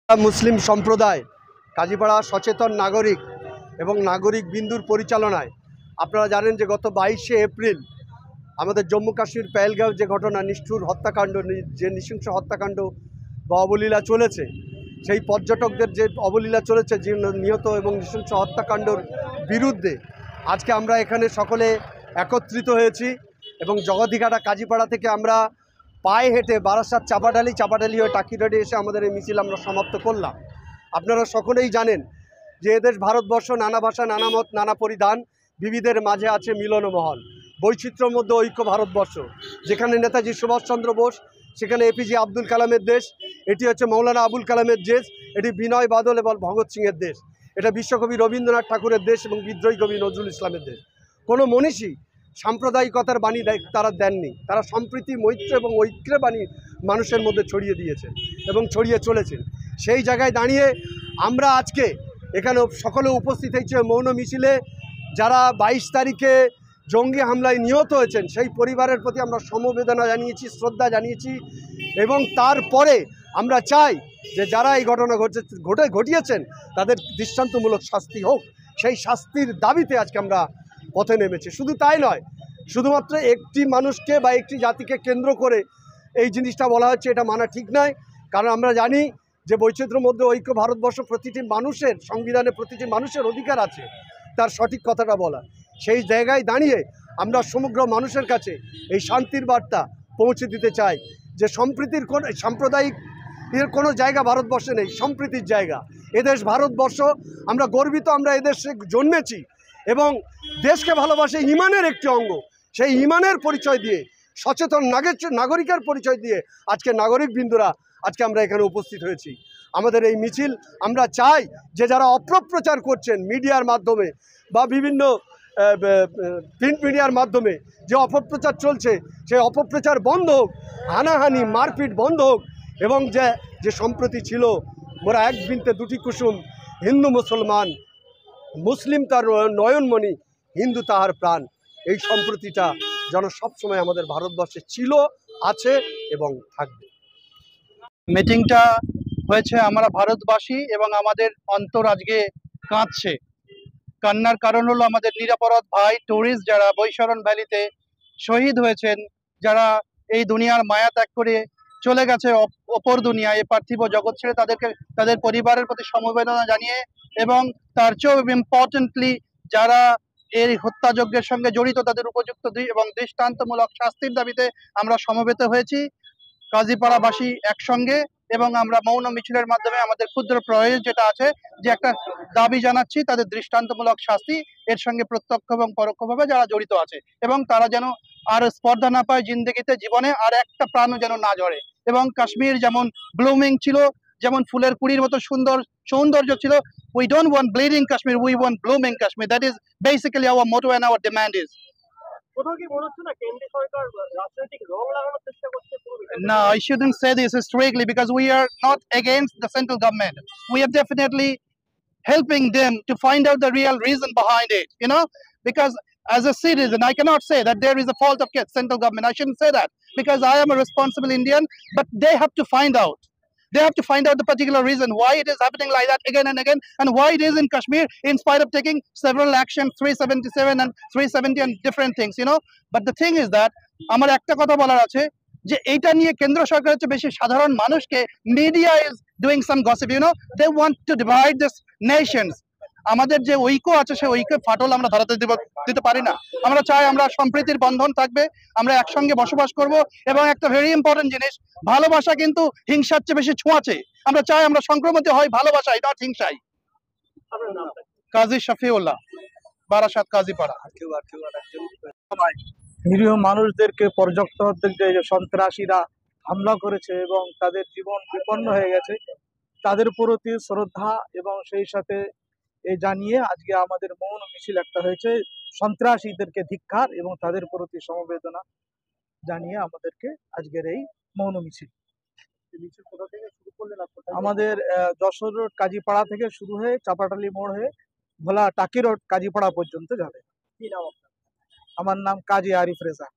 মুসলিম সম্প্রদায় কাজীপাড়া সচেতন নাগরিক এবং নাগরিক বিন্দুর পরিচালনায় আপনারা জানেন যে গত 22শে এপ্রিল আমাদের জম্মু কাশ্মীর পেহেলগাঁও যে ঘটনা, নিষ্ঠুর হত্যাকাণ্ড, যে নৃশংস হত্যাকাণ্ড বা অবলীলা চলেছে, সেই পর্যটকদের যে অবলীলা চলেছে, যে নিহত এবং নৃশংস হত্যাকাণ্ডর বিরুদ্ধে আজকে আমরা এখানে সকলে একত্রিত হয়েছি এবং জগদীঘাটা কাজীপাড়া থেকে আমরা পায়ে হেঁটে বারাসাত চাপাডালি হয়ে টাকিরহাটে এসে আমাদের এই মিছিল আমরা সমাপ্ত করলাম। আপনারা সকলেই জানেন যে এদেশ ভারতবর্ষ, নানা ভাষা, নানা মত, নানা পরিধান, বিবিধের মাঝে আছে মিলনমহল, বৈচিত্র্যের মধ্যে ঐক্য ভারতবর্ষ। যেখানে নেতাজি সুভাষচন্দ্র বোস, সেখানে এপিজে আব্দুল কালামের দেশ, এটি হচ্ছে মৌলানা আবুল কালামের দেশ, এটি বিনয় বাদল এবং ভগৎ সিংয়ের দেশ, এটা বিশ্বকবি রবীন্দ্রনাথ ঠাকুরের দেশ এবং বিদ্রোহী কবি নজরুল ইসলামের দেশ। কোনো মনীষী সাম্প্রদায়িকতার বাণী তারা দেননি, তারা সম্প্রীতি, মৈত্র এবং ঐক্যের বাণী মানুষের মধ্যে ছড়িয়ে দিয়েছেন এবং ছড়িয়ে চলেছেন। সেই জায়গায় দাঁড়িয়ে আমরা আজকে এখানে সকলে উপস্থিত হয়েছে মৌন মিছিলে। যারা 22 তারিখে জঙ্গি হামলায় নিহত হয়েছেন সেই পরিবারের প্রতি আমরা সমবেদনা জানিয়েছি, শ্রদ্ধা জানিয়েছি এবং তারপরে আমরা চাই যে যারা এই ঘটনা ঘটিয়েছেন তাদের দৃষ্টান্তমূলক শাস্তি হোক। সেই শাস্তির দাবিতে আজকে আমরা পথে নেমেছি। শুধু তাই নয়, শুধুমাত্র একটি মানুষকে বা একটি জাতিকে কেন্দ্র করে এই জিনিসটা বলা হচ্ছে, এটা মানা ঠিক নয়। কারণ আমরা জানি যে বৈচিত্র্যের মধ্যে ঐক্য ভারতবর্ষ, প্রতিটি মানুষের সংবিধানে প্রতিটি মানুষের অধিকার আছে তার সঠিক কথাটা বলা। সেই জায়গায় দাঁড়িয়ে আমরা সমগ্র মানুষের কাছে এই শান্তির বার্তা পৌঁছে দিতে চাই যে সম্প্রীতির কোনো সাম্প্রদায়িক এর কোনো জায়গা ভারতবর্ষে নেই, সম্প্রীতির জায়গা এদেশ ভারতবর্ষ। আমরা গর্বিত, আমরা এদেশে জন্মেছি এবং দেশকে ভালোবাসে ইমানের একটি অঙ্গ। সেই ইমানের পরিচয় দিয়ে, সচেতন নাগরিকের পরিচয় দিয়ে আজকে নাগরিক বিন্দুরা আজকে আমরা এখানে উপস্থিত হয়েছি। আমাদের এই মিছিল, আমরা চাই যে যারা অপপ্রচার করছেন মিডিয়ার মাধ্যমে বা বিভিন্ন প্রিন্ট মিডিয়ার মাধ্যমে যে অপপ্রচার চলছে, সেই অপপ্রচার বন্ধ হোক, হানাহানি মারপিট বন্ধ হোক এবং যে সম্প্রতি ছিল মোরা এক বৃন্তে দুটি কুসুম, হিন্দু মুসলমান, মুসলিম তার নয়নমণি, হিন্দু তাহার প্রাণ, এই সম্প্রতিটা যেন সবসময় আমাদের ভারতবর্ষে ছিল, আছে এবং থাকবে। মিটিংটা হয়েছে আমরা ভারতবাসী এবং আমাদের অন্তর আজকে কাঁদছে। কান্নার কারণ হলো আমাদের নিরাপরাধ ভাই টুরিস্ট যারা বৈশরণ ভ্যালিতে শহীদ হয়েছেন, যারা এই দুনিয়ার মায়া ত্যাগ করে চলে গেছে অপর দুনিয়ায়, পার্থিব জগৎ ছেড়ে, তাদের পরিবারের প্রতি সমবেদনা জানিয়ে এবং তার চেয়েও ইম্পর্টেন্টলি যারা এই হত্যাযজ্ঞের সঙ্গে জড়িত তাদের উপযুক্ত এবং দৃষ্টান্তমূলক শাস্তির দাবিতে আমরা সমবেত হয়েছি কাজীপাড়াবাসী একসঙ্গে। এবং আমরা মৌন মিছিলের মাধ্যমে আমাদের ক্ষুদ্র প্রয়াস যেটা আছে, যে একটা দাবি জানাচ্ছি তাদের দৃষ্টান্তমূলক শাস্তি, এর সঙ্গে প্রত্যক্ষ এবং পরোক্ষভাবে যারা জড়িত আছে, এবং তারা যেন আর স্পর্ধা না পায় জিন্দগিতে, জীবনে আর একটা প্রাণও যেন না ঝরে। এবং কাশ্মীর যেমন ব্লুমিং ছিল, যেমন ফুলের কুড়ির মতো সৌন্দর্য ছিল, we don't want bleeding Kashmir, we want blooming Kashmir. That is basically our motto and our demand is. No, I shouldn't say this strictly because we are not against the central government. We are definitely helping them to find out the real reason behind it, because as a citizen, I cannot say that there is a fault of central government. I shouldn't say that because I am a responsible Indian, but they have to find out. They have to find out the particular reason why it is happening like that again and again, and why it is in Kashmir, in spite of taking several actions, 377 and 370 and different things, But the thing is that, আমার একটা কথা বলার আছে যে এইটা নিয়ে কেন্দ্র সরকারের চেয়ে বেশি সাধারণ মানুষকে media is doing some gossip, they want to divide this nations. আমাদের যে ঐক্য আছে সেই ঐক্যের ফাটল আমরা ধরাতে দিতে পারি না। আমরা চাই আমরা সম্প্রীতির বন্ধন থাকবে, আমরা একসঙ্গে বসবাস করব এবং একটা ভেরি ইম্পর্টেন্ট জিনিস, ভালোবাসা কিন্তু হিংসার চেয়ে বেশি ছোঁয়াচে। আমরা চাই আমরা সংক্রমিত হয় ভালোবাসায়, নট হিংসায়। কাজী শফিউল্লাহ, বারাসাত কাজীপাড়া। নিরীহ মানুষদেরকে পর্যটকদের যে সন্ত্রাসীরা হামলা করেছে এবং তাদের জীবন বিপন্ন হয়ে গেছে, তাদের প্রতি শ্রদ্ধা এবং সেই সাথে এই জানিয়ে আজকে আমাদের মৌন মিছিল একটা হয়েছে, সন্ত্রাসীদেরকে ধিক্কার এবং তাদের প্রতি সমবেদনা জানিয়ে আমাদেরকে আজকের এই মৌন মিছিল। কোথা থেকে শুরু করলেন? আমাদের যশোর রোড কাজীপাড়া থেকে শুরু হয়ে চাপাটালি মোড় হয়ে ভোলা টাকি রোড কাজীপাড়া পর্যন্ত যাবে। কি নাম আপনার? আমার নাম কাজী আরিফ রেজা।